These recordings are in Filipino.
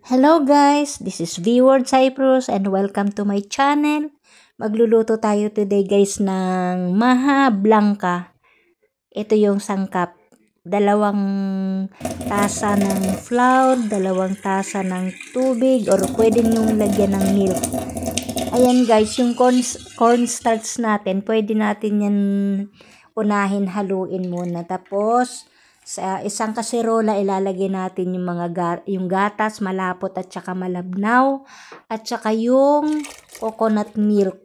Hello guys, this is V-Word Cyprus and welcome to my channel. Magluluto tayo today guys ng maha blanca. Ito yung sangkap. 2 tasa ng flour, 2 tasa ng tubig, or pwede nyo lagyan ng milk. Ayan guys, yung cornstarch natin, pwede natin yan unahin haluin muna. Tapos, sa isang kaserola ilalagay natin yung yung gatas, malapot at saka malabnaw, at saka yung coconut milk,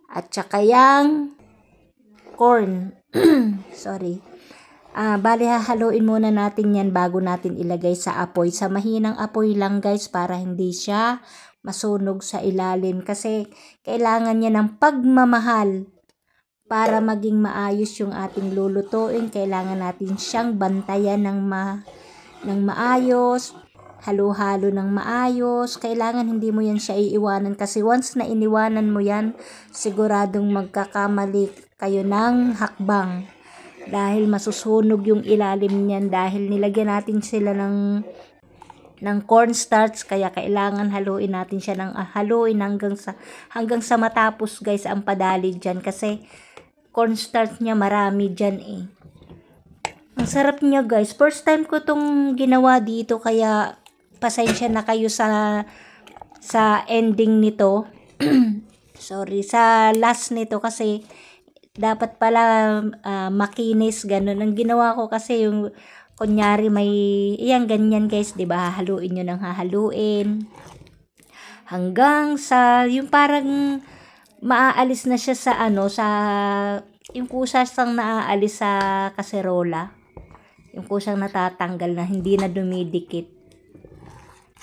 at saka yung corn. Sorry. Bali hahaluin muna natin yan bago natin ilagay sa apoy. Sa mahinang apoy lang guys para hindi siya masunog sa ilalim. Kasi kailangan niya ng pagmamahal para maging maayos yung ating lulutuin. Kailangan natin siyang bantayan ng maayos. Halo-halo ng maayos. Kailangan hindi mo yan siya iiwanan. Kasi once na iniwanan mo yan, siguradong magkakamali kayo ng hakbang. Dahil masusunog yung ilalim niyan dahil nilagyan natin sila ng cornstarch, kaya kailangan haluin natin siya ng haluin hanggang sa matapos guys ang padali diyan kasi cornstarch niya marami diyan eh. Ang sarap niya guys. First time ko tong ginawa dito kaya pasensya na kayo sa ending nito. Sorry, sa last nito kasi dapat pala makinis, ganun. Ang ginawa ko kasi yung, kunyari may, iyan ganyan guys, diba? Hahaluin nyo ng hahaluin. Hanggang sa, yung parang maaalis na siya sa yung kusang naaalis sa kaserola. Yung kusang natatanggal na, hindi na dumidikit.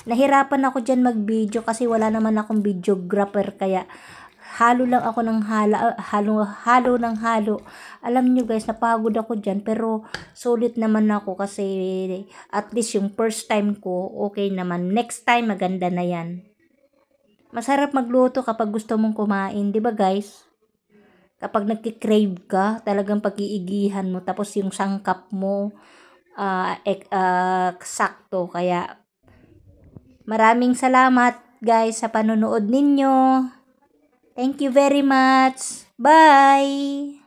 Nahirapan ako dyan mag-video kasi wala naman akong videographer kaya halo lang ako ng halo ng halo. Alam nyo guys, napagod ako dyan pero sulit naman ako kasi at least yung first time ko okay naman. Next time maganda na yan. Masarap magluto kapag gusto mong kumain, di ba guys? Kapag nagki-crave ka, talagang pag-iigihan mo tapos yung sangkap mo sakto. Kaya maraming salamat guys sa panonood ninyo. Thank you very much. Bye!